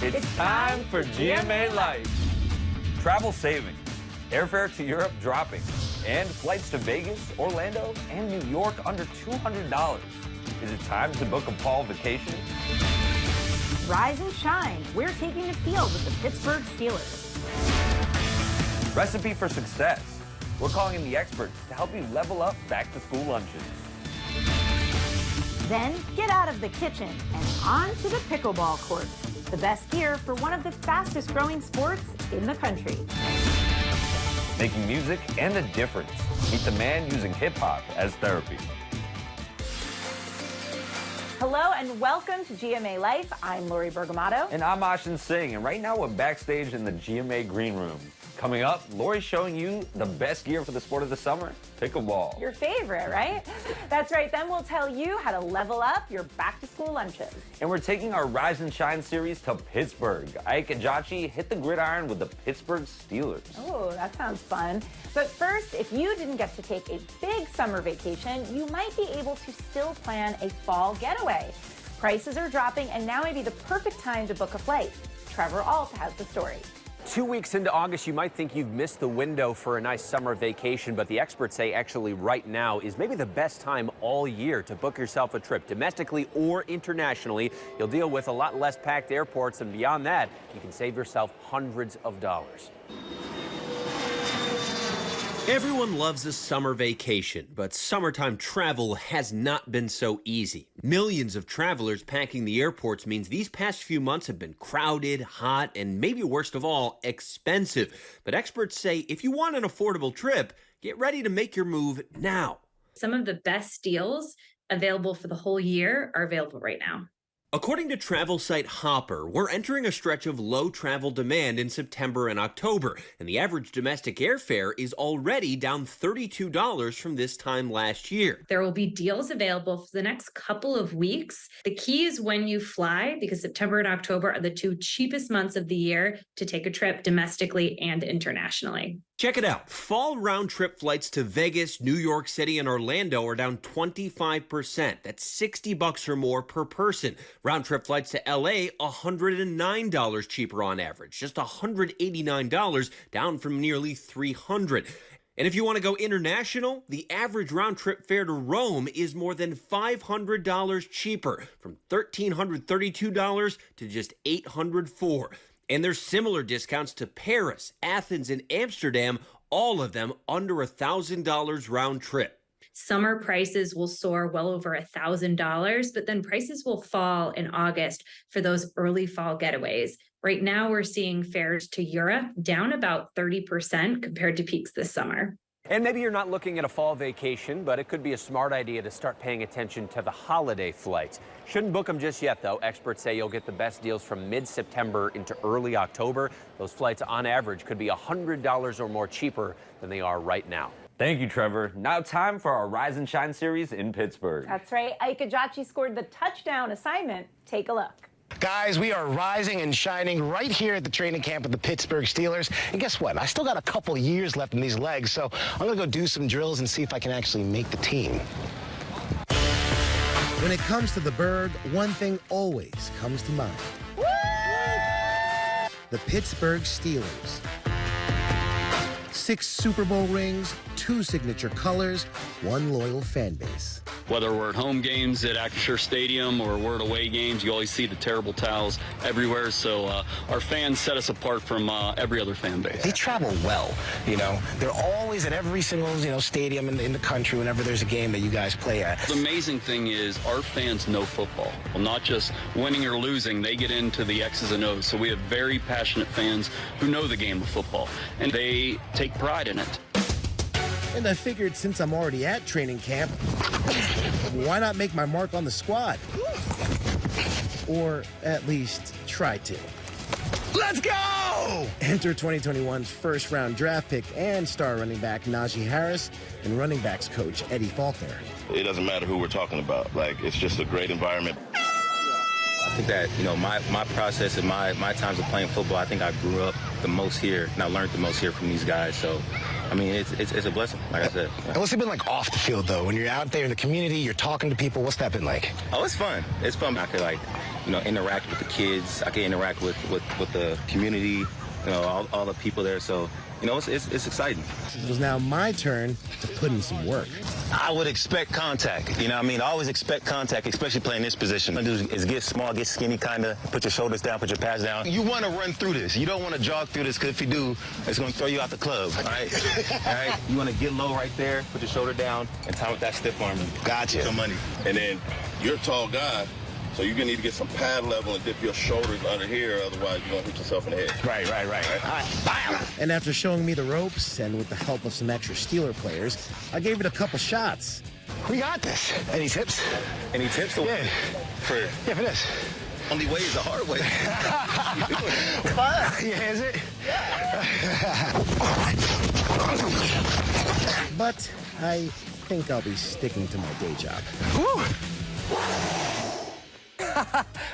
It's time for GMA Life. Travel savings, airfare to Europe dropping, and flights to Vegas, Orlando, and New York under $200. Is it time to book a fall vacation? Rise and shine. We're taking the field with the Pittsburgh Steelers. Recipe for success. We're calling in the experts to help you level up back-to-school lunches. Then get out of the kitchen and on to the pickleball court. The best gear for one of the fastest growing sports in the country. Making music and a difference. Meet the man using hip-hop as therapy. Hello and welcome to GMA Life. I'm Lori Bergamato. And I'm Ashin Singh, and right now we're backstage in the GMA Green Room. Coming up, Lori's showing you the best gear for the sport of the summer, pickleball. Your favorite, right? That's right. Then we'll tell you how to level up your back-to-school lunches. And we're taking our Rise and Shine series to Pittsburgh. Ike Ejiachi hit the gridiron with the Pittsburgh Steelers. Oh, that sounds fun. But first, if you didn't get to take a big summer vacation, you might be able to still plan a fall getaway. Prices are dropping, and now may be the perfect time to book a flight. Trevor Alt has the story. 2 weeks into August, you might think you've missed the window for a nice summer vacation, but the experts say actually right now is maybe the best time all year to book yourself a trip, domestically or internationally. You'll deal with a lot less packed airports, and beyond that, you can save yourself hundreds of dollars. Everyone loves a summer vacation, but summertime travel has not been so easy. Millions of travelers packing the airports means these past few months have been crowded, hot, and maybe worst of all, expensive. But experts say if you want an affordable trip, get ready to make your move now. Some of the best deals available for the whole year are available right now. According to travel site Hopper, we're entering a stretch of low travel demand in September and October, and the average domestic airfare is already down $32 from this time last year. There will be deals available for the next couple of weeks. The key is when you fly, because September and October are the two cheapest months of the year to take a trip domestically and internationally. Check it out. Fall round-trip flights to Vegas, New York City, and Orlando are down 25%. That's $60 or more per person. Round-trip flights to LA, $109 cheaper on average. Just $189, down from nearly $300. And if you want to go international, the average round-trip fare to Rome is more than $500 cheaper, from $1,332 to just $804. And there's similar discounts to Paris, Athens, and Amsterdam, all of them under $1,000 round trip. Summer prices will soar well over $1,000, but then prices will fall in August for those early fall getaways. Right now, we're seeing fares to Europe down about 30% compared to peaks this summer. And maybe you're not looking at a fall vacation, but it could be a smart idea to start paying attention to the holiday flights. Shouldn't book them just yet, though. Experts say you'll get the best deals from mid-September into early October. Those flights, on average, could be $100 or more cheaper than they are right now. Thank you, Trevor. Now time for our Rise and Shine series in Pittsburgh. That's right. Ike Ejiachi scored the touchdown assignment. Take a look. Guys, we are rising and shining right here at the training camp of the Pittsburgh Steelers. And guess what? I still got a couple years left in these legs, so I'm going to go do some drills and see if I can actually make the team. When it comes to the Berg, one thing always comes to mind. Woo! The Pittsburgh Steelers. 6 Super Bowl rings, 2 signature colors, 1 loyal fan base. Whether we're at home games at Acrisure Stadium or we're at away games, you always see the terrible towels everywhere. So our fans set us apart from every other fan base. They travel well, you know. They're always at every single, stadium in the country whenever there's a game that you guys play at. The amazing thing is our fans know football. Well, not just winning or losing, they get into the X's and O's. So we have very passionate fans who know the game of football, and they take pride in it. And I figured since I'm already at training camp, why not make my mark on the squad? Or at least try to. Let's go! Enter 2021's first-round draft pick and star running back Najee Harris and running backs coach Eddie Faulkner. It doesn't matter who we're talking about. It's just a great environment. think that, you know, my process and my times of playing football, I think I grew up the most here, and I learned the most here from these guys. So, I mean, it's a blessing, like I said. And what's it been like off the field, though? When you're out there in the community, you're talking to people, what's that been like? Oh, it's fun. It's fun. I could, like, you know, interact with the kids. I can interact with the community, you know, all the people there. So, you know, it's exciting. It was now my turn to put in some work. I would expect contact. You know what I mean? I always expect contact, especially playing this position. What I do is get small, get skinny, kind of. Put your shoulders down, put your pads down. You want to run through this. You don't want to jog through this, because if you do, it's going to throw you out the club, all right? All right? You want to get low right there, put your shoulder down, and time with that stiff arm. Gotcha. Some money. And then you're a tall guy, so you're going to need to get some pad level and dip your shoulders under here, otherwise you're going to hit yourself in the head. Right. All right, bam! And after showing me the ropes and with the help of some extra Steeler players, I gave it a couple shots. We got this. Any tips? Any tips? Yeah. For this. only way is the hard way. Yeah, is it? But I think I'll be sticking to my day job. Whew.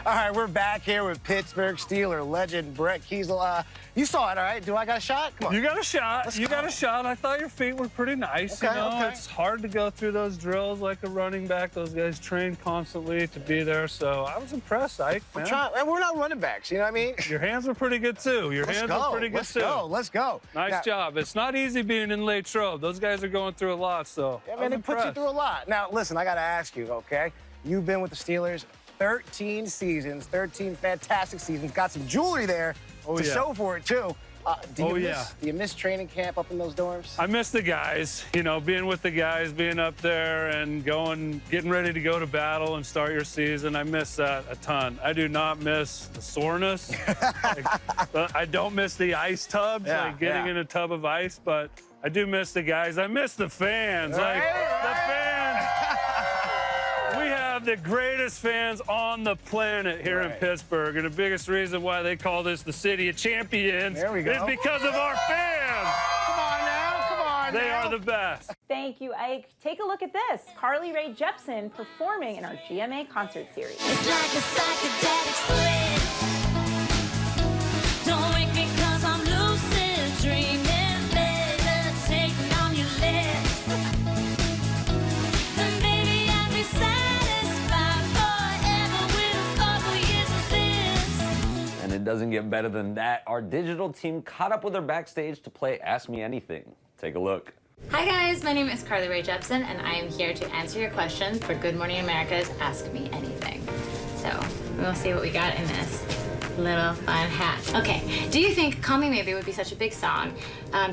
All right, we're back here with Pittsburgh Steeler legend Brett Kiesel. You saw it, all right? Do I got a shot? Come on. You got a shot. Got a shot. I thought your feet were pretty nice. Okay, you know, okay. It's hard to go through those drills like a running back. Those guys train constantly to be there. So I was impressed, Ike. Man. And we're not running backs, you know what I mean? Your hands were pretty good, too. Let's go. Nice now, job. It's not easy being in Latrobe. Those guys are going through a lot, so Yeah, man, it puts you through a lot. Now, listen, I got to ask you, okay? You've been with the Steelers 13 seasons, 13 fantastic seasons. Got some jewelry there to show for it, too. Do you miss training camp up in those dorms? I miss the guys, you know, being with the guys, being up there and getting ready to go to battle and start your season. I miss that a ton. I do not miss the soreness. I don't miss the ice tubs, like getting in a tub of ice, but I do miss the guys. I miss the fans. The fans. We have the greatest fans on the planet here in Pittsburgh, and the biggest reason why they call this the city of champions is because of our fans. Come on They are the best. Thank you, Ike. Take a look at this. Carly Rae Jepson performing in our GMA concert series. It's like a psychedelic switch. Don't wake me 'cause I'm lucid dreaming, meditating on your lips. Then maybe I'll be satisfied forever with a couple years of this. And it doesn't get better than that. Our digital team caught up with her backstage to play Ask Me Anything. Take a look. Hi guys, my name is Carly Rae Jepson, and I am here to answer your questions for Good Morning America's Ask Me Anything. So, we'll see what we got in this little fun hat. Okay, do you think Call Me Maybe would be such a big song?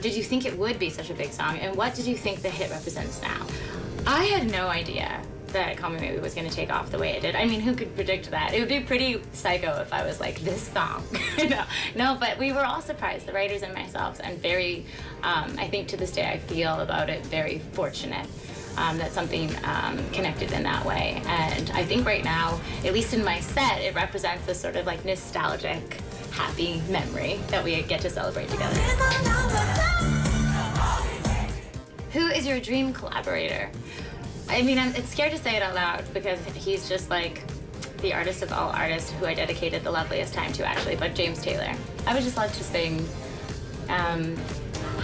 Did you think it would be such a big song? And what did you think the hit represents now? I had no idea that Call Me Maybe was going to take off the way it did. I mean, who could predict that? It would be pretty psycho if I was like, this song. No, but we were all surprised, the writers and myself, and very, I think to this day I feel about it very fortunate that something connected in that way. And I think right now, at least in my set, it represents this sort of like nostalgic, happy memory that we get to celebrate together. Who is your dream collaborator? I mean, it's scared to say it out loud because he's just like the artist of all artists who I dedicated the loveliest time to, actually, but James Taylor. I would just love to sing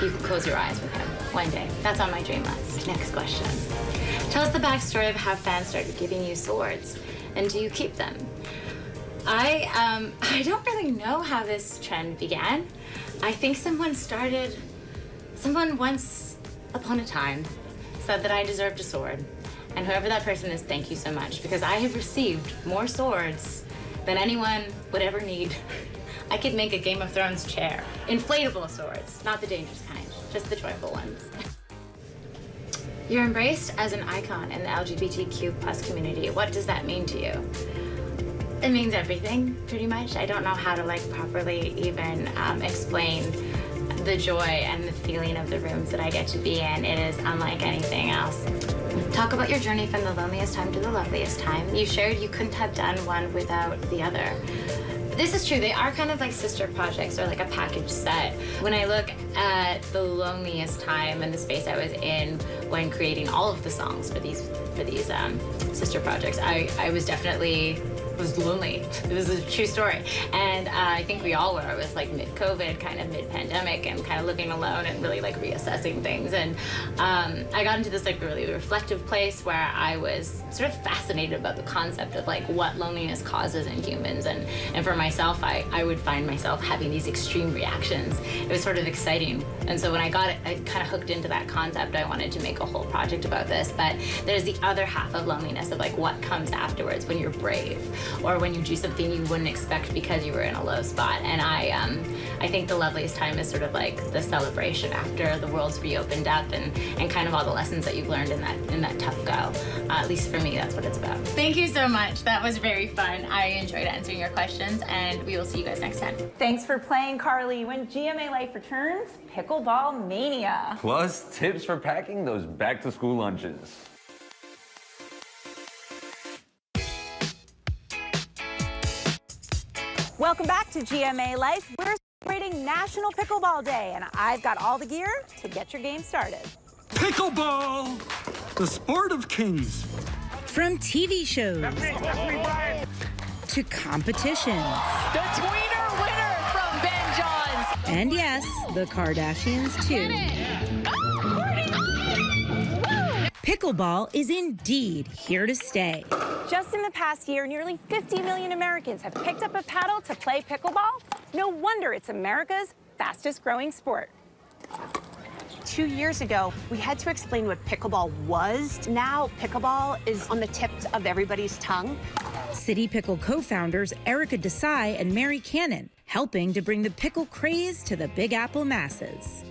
You Can Close Your Eyes with him one day. That's on my dream list. Next question. Tell us the backstory of how fans started giving you swords, and do you keep them? I don't really know how this trend began. I think someone once upon a time said that I deserved a sword. And whoever that person is, thank you so much, because I have received more swords than anyone would ever need. I could make a Game of Thrones chair. Inflatable swords, not the dangerous kind, just the joyful ones. You're embraced as an icon in the LGBTQ+ community. What does that mean to you? It means everything, pretty much. I don't know how to like properly even explain the joy and the feeling of the rooms that I get to be in. It is unlike anything else. Talk about your journey from the loneliest time to the loveliest time. You shared you couldn't have done one without the other. This is true. They are kind of like sister projects or like a package set. When I look at the loneliest time and the space I was in when creating all of the songs for these sister projects, I was definitely was lonely. It was a true story. And I think we all were. It was like mid-COVID, kind of mid-pandemic, and kind of living alone and really like reassessing things. And I got into this like really reflective place where I was sort of fascinated about the concept of like what loneliness causes in humans. And for myself, I would find myself having these extreme reactions. It was sort of exciting. And so when I got it, I kind of hooked into that concept. I wanted to make a whole project about this. But there's the other half of loneliness of like what comes afterwards when you're brave or when you do something you wouldn't expect because you were in a low spot. And I think the loveliest time is sort of like the celebration after the world's reopened up and kind of all the lessons that you've learned in that tough go. At least for me, that's what it's about. Thank you so much. That was very fun. I enjoyed answering your questions, and we will see you guys next time. Thanks for playing, Carly. When GMA Life returns, pickleball mania. Plus, tips for packing those back-to-school lunches. Welcome back to GMA Life. We're celebrating National Pickleball Day, and I've got all the gear to get your game started. Pickleball, the sport of kings. From TV shows to competitions. The tweener winner from Ben Johns. And yes, the Kardashians too. Pickleball is indeed here to stay. Just in the past year, nearly 50 million Americans have picked up a paddle to play pickleball. No wonder it's America's fastest growing sport. 2 years ago, we had to explain what pickleball was. Now, pickleball is on the tips of everybody's tongue. City Pickle co-founders Erica Desai and Mary Cannon helping to bring the pickle craze to the Big Apple masses.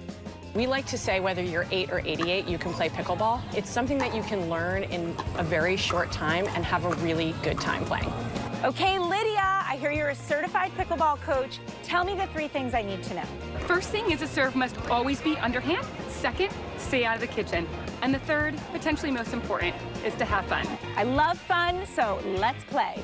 We like to say whether you're 8 or 88, you can play pickleball. It's something that you can learn in a very short time and have a really good time playing. Okay, Lydia, I hear you're a certified pickleball coach. Tell me the 3 things I need to know. First thing is a serve must always be underhand. Second, stay out of the kitchen. And the third, potentially most important, is to have fun. I love fun, so let's play.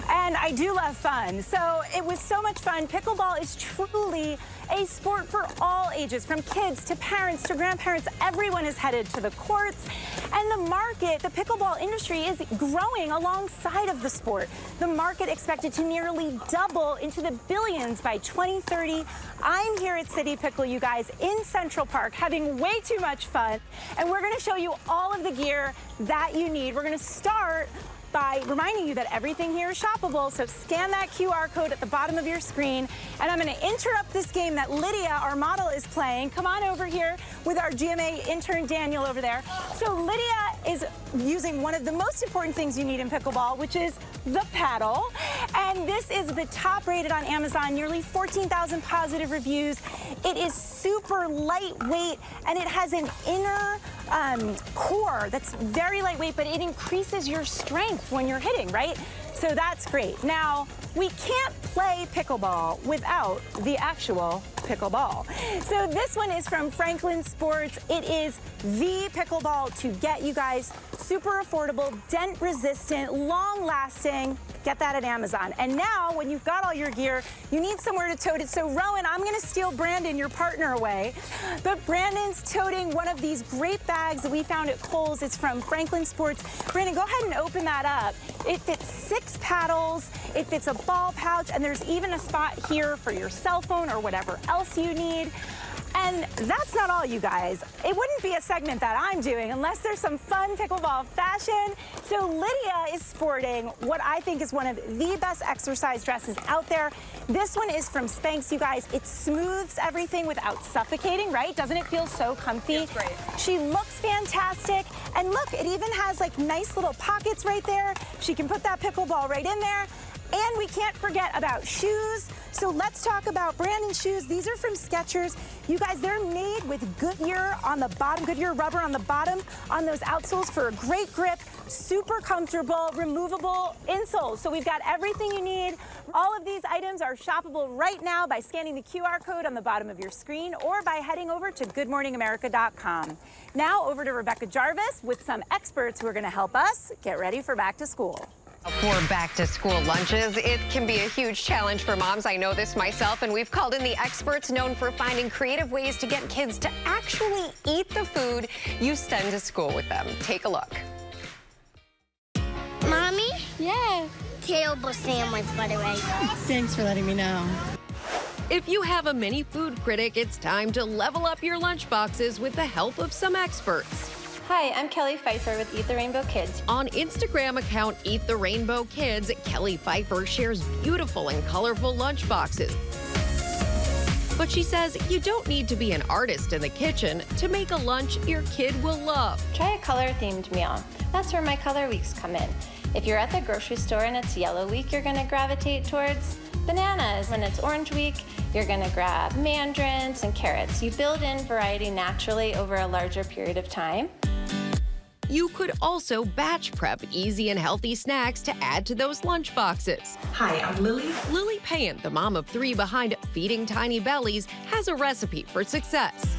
And I do love fun. So it was so much fun. Pickleball is truly a sport for all ages, from kids to parents to grandparents. Everyone is headed to the courts. And the market, the pickleball industry, is growing alongside of the sport. The market expected to nearly double into the billions by 2030. I'm here at City Pickle, you guys, in Central Park, having way too much fun. And we're going to show you all of the gear that you need. We're going to start by reminding you that everything here is shoppable, so scan that QR code at the bottom of your screen. And I'm going to interrupt this game that Lydia, our model, is playing. Come on over here with our GMA intern Daniel over there. So Lydia is using one of the most important things you need in pickleball, which is the paddle. And this is the top rated on Amazon, nearly 14,000 positive reviews. It is super lightweight, and it has an inner core that's very lightweight, but it increases your strength when you're hitting, right? So that's great. Now, we can't play pickleball without the actual pickleball. So this one is from Franklin Sports. It is the pickleball to get you guys super affordable, dent resistant, long lasting. Get that at Amazon. And now, when you've got all your gear, you need somewhere to tote it. So Rowan, I'm gonna steal Brandon, your partner, away. But Brandon's toting one of these great bags that we found at Kohl's. It's from Franklin Sports. Brandon, go ahead and open that up. It fits 6 paddles, it fits a ball pouch, and there's even a spot here for your cell phone or whatever else you need. And that's not all, you guys. It wouldn't be a segment that I'm doing unless there's some fun pickleball fashion. So Lydia is sporting what I think is one of the best exercise dresses out there. This one is from Spanx, you guys. It smooths everything without suffocating, right? Doesn't it feel so comfy? It's great. She looks fantastic. And look, it even has like nice little pockets right there. She can put that pickleball right in there. And we can't forget about shoes. So let's talk about Brandon's shoes. These are from Skechers. You guys, they're made with Goodyear on the bottom, Goodyear rubber on the bottom on those outsoles for a great grip, super comfortable, removable insoles. So we've got everything you need. All of these items are shoppable right now by scanning the QR code on the bottom of your screen or by heading over to goodmorningamerica.com. Now over to Rebecca Jarvis with some experts who are going to help us get ready for back to school. For back-to-school lunches, it can be a huge challenge for moms. I know this myself, and we've called in the experts known for finding creative ways to get kids to actually eat the food you send to school with them. Take a look. Mommy? Yeah. terrible sandwich, by the way. Thanks for letting me know. If you have a mini food critic, it's time to level up your lunchboxes with the help of some experts. Hi, I'm Kelly Pfeiffer with Eat the Rainbow Kids. On Instagram account Eat the Rainbow Kids, Kelly Pfeiffer shares beautiful and colorful lunchboxes. But she says you don't need to be an artist in the kitchen to make a lunch your kid will love. Try a color-themed meal. That's where my color weeks come in. If you're at the grocery store and it's yellow week, you're gonna gravitate towards bananas. When it's orange week, you're gonna grab mandarins and carrots. You build in variety naturally over a larger period of time. You could also batch prep easy and healthy snacks to add to those lunch boxes. Hi, I'm Lily. Lily Payan, the mom of 3 behind Feeding Tiny Bellies, has a recipe for success.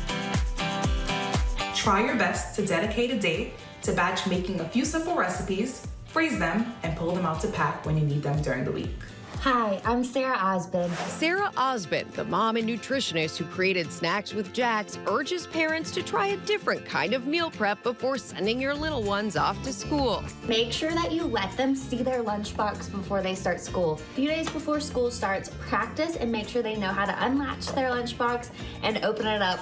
Try your best to dedicate a day to batch making a few simple recipes, freeze them, and pull them out to pack when you need them during the week. Hi, I'm Sarah Osbin. Sarah Osbin, the mom and nutritionist who created Snacks with Jax, urges parents to try a different kind of meal prep before sending your little ones off to school. Make sure that you let them see their lunchbox before they start school. A few days before school starts, practice and make sure they know how to unlatch their lunchbox and open it up.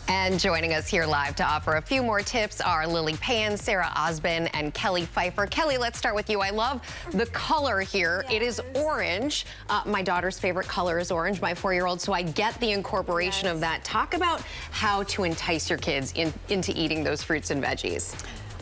And joining us here live to offer a few more tips are Lily Payan, Sarah Osbin, and Kelly Pfeiffer. Kelly, let's start with you. I love the color here. It is orange. My daughter's favorite color is orange, my 4-year-old, so I get the incorporation of that. Talk about how to entice your kids into eating those fruits and veggies.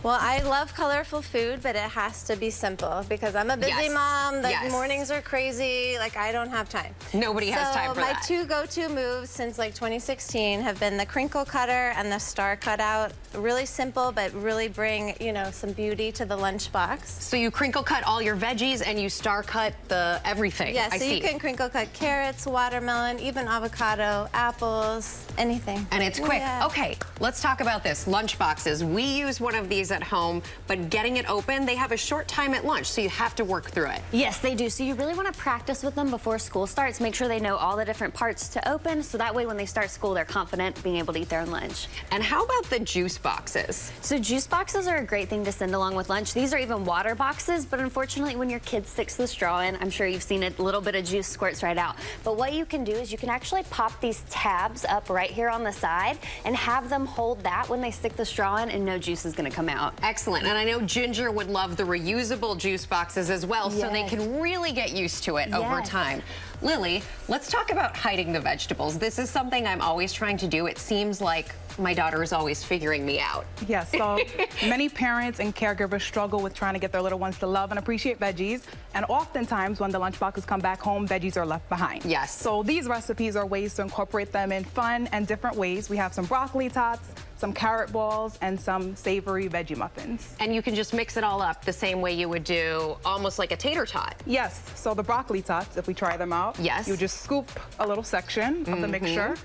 Well, I love colorful food, but it has to be simple because I'm a busy mom. The mornings are crazy. Like, I don't have time. Nobody has time for that. So my 2 go-to moves since like 2016 have been the crinkle cutter and the star cutout. Really simple, but really bring, you know, some beauty to the lunchbox. So you crinkle cut all your veggies and you star cut the everything. Yeah, so you can crinkle cut carrots, watermelon, even avocado, apples, anything. And it's quick. Yeah. Okay, let's talk about this. Lunchboxes. We use one of these at home, but getting it open, they have a short time at lunch, so you have to work through it. Yes, they do. So you really want to practice with them before school starts. Make sure they know all the different parts to open, so that way when they start school, they're confident being able to eat their own lunch. And how about the juice boxes? So juice boxes are a great thing to send along with lunch. These are even water boxes, but unfortunately, when your kid sticks the straw in, I'm sure you've seen it, a little bit of juice squirts right out. But what you can do is you can actually pop these tabs up right here on the side and have them hold that when they stick the straw in, and no juice is going to come out. Excellent. And I know Ginger would love the reusable juice boxes as well, so they can really get used to it over time. Lily, let's talk about hiding the vegetables. This is something I'm always trying to do. It seems like my daughter is always figuring me out. Yes, so many parents and caregivers struggle with trying to get their little ones to love and appreciate veggies. And oftentimes when the lunchboxes come back home, veggies are left behind. Yes. So these recipes are ways to incorporate them in fun and different ways. We have some broccoli tots, some carrot balls, and some savory veggie muffins. And you can just mix it all up the same way you would do almost like a tater tot. Yes, so the broccoli tots, if we try them out, you just scoop a little section of the mixture.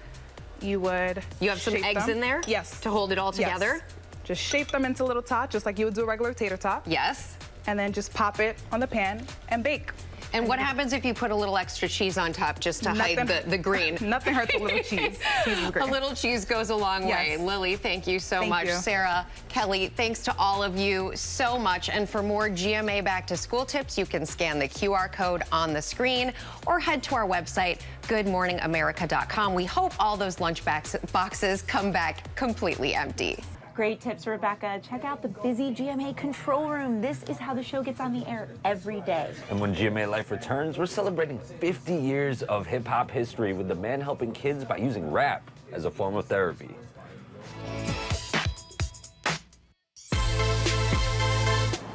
You have some eggs in there? Yes. To hold it all together? Yes. Just shape them into little tots, just like you would do a regular tater tot. Yes. And then just pop it on the pan and bake. And what happens if you put a little extra cheese on top just to hide the green? Nothing hurts a little cheese. Cheese is great. A little cheese goes a long way. Lily, thank you so much. Sarah, Kelly, thanks to all of you so much. And for more GMA Back to School tips, you can scan the QR code on the screen or head to our website, goodmorningamerica.com. We hope all those lunch boxes come back completely empty. Great tips, Rebecca. Check out the busy GMA control room. This is how the show gets on the air every day. And when GMA Life returns, we're celebrating 50 years of hip-hop history with the man helping kids by using rap as a form of therapy.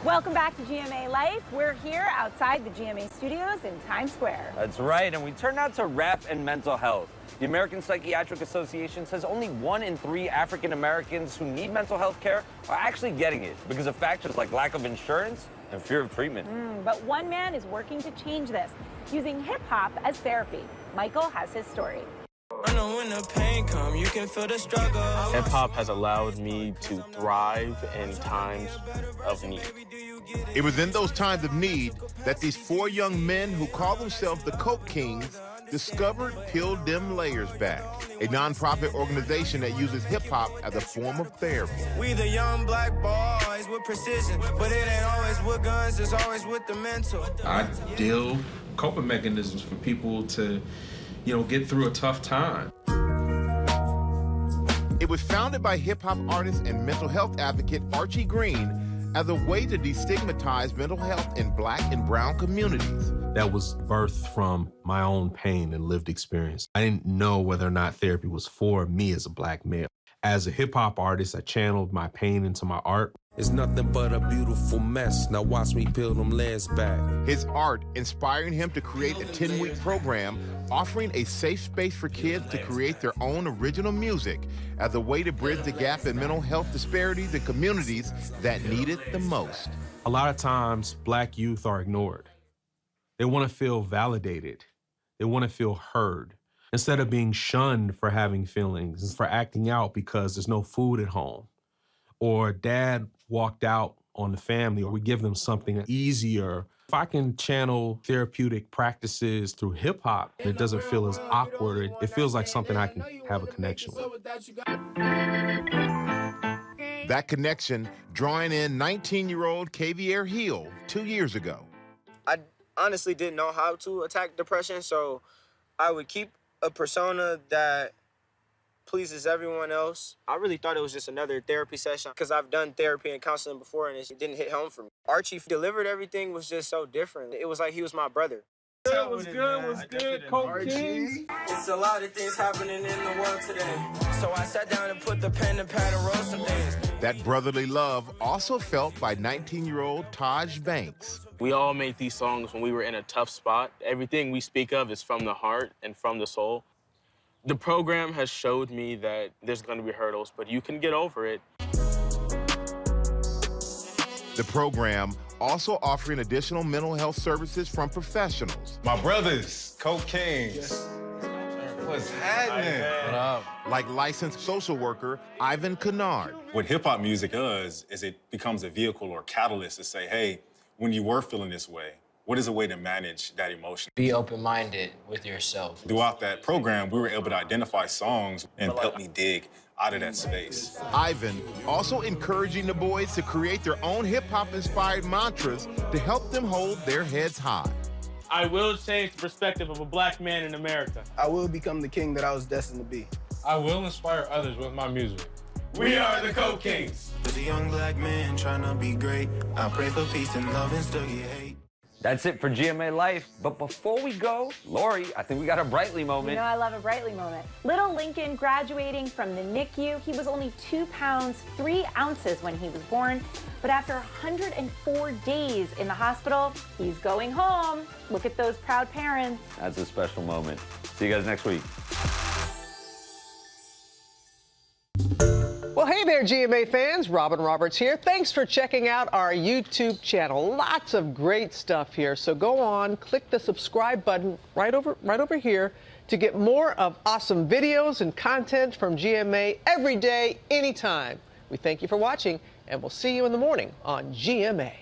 Welcome back to GMA Life. We're here outside the GMA studios in Times Square. That's right, and we turned out to rap and mental health. The American Psychiatric Association says only 1 in 3 African Americans who need mental health care are actually getting it because of factors like lack of insurance and fear of treatment. But one man is working to change this, using hip-hop as therapy. Michael has his story. I know when the pain come, you can feel the struggle. Hip-hop has allowed me to thrive in times of need. It was in those times of need that these 4 young men who call themselves the Coke Kings discovered Peel Dem Layers Back, a nonprofit organization that uses hip-hop as a form of therapy. We the young black boys with precision, but it ain't always with guns, it's always with the mental. Ideal coping mechanisms for people to, get through a tough time. It was founded by hip-hop artist and mental health advocate Archie Green as a way to destigmatize mental health in Black and brown communities. That was birthed from my own pain and lived experience. I didn't know whether or not therapy was for me as a Black male. As a hip-hop artist, I channeled my pain into my art. It's nothing but a beautiful mess. Now watch me peel them legs back. His art inspiring him to create a 10-week program offering a safe space for kids to create their own original music as a way to bridge the gap in mental health disparities in communities that need it the most. A lot of times, Black youth are ignored. They want to feel validated. They want to feel heard. Instead of being shunned for having feelings and for acting out because there's no food at home, or dad walked out on the family, or we give them something easier. If I can channel therapeutic practices through hip hop, it doesn't feel as awkward. It feels like something I can have a connection with. That connection drawing in 19-year-old Kavier Hill 2 years ago. I honestly didn't know how to attack depression, so I would keep a persona that pleases everyone else. I really thought it was just another therapy session because I've done therapy and counseling before and it didn't hit home for me. Archie delivered everything was just so different. It was like he was my brother. It was good, Coach King. It's a lot of things happening in the world today. So I sat down and put the pen and pad and wrote some things. That brotherly love also felt by 19-year-old Taj Banks. We all made these songs when we were in a tough spot. Everything we speak of is from the heart and from the soul. The program has showed me that there's going to be hurdles, but you can get over it. The program also offering additional mental health services from professionals. My brothers, Coach Kings. What's happening? What up? Like licensed social worker Ivan Kennard. What hip-hop music does is it becomes a vehicle or catalyst to say, hey, when you were feeling this way, what is a way to manage that emotion? Be open-minded with yourself. Throughout that program, we were able to identify songs and help me dig out of that space. Ivan also encouraging the boys to create their own hip-hop inspired mantras to help them hold their heads high. I will change the perspective of a Black man in America. I will become the king that I was destined to be. I will inspire others with my music. We are the Coke Kings. As a young Black man trying to be great, I pray for peace and love and still get hate. That's it for GMA Life. But before we go, Lori, I think we got a Brightly moment. You know I love a Brightly moment. Little Lincoln graduating from the NICU. He was only 2 pounds, 3 ounces when he was born. But after 104 days in the hospital, he's going home. Look at those proud parents. That's a special moment. See you guys next week. Well, hey there, GMA fans. Robin Roberts here. Thanks for checking out our YouTube channel. Lots of great stuff here. So go on, click the subscribe button right over here to get more of awesome videos and content from GMA every day, anytime. We thank you for watching, and we'll see you in the morning on GMA.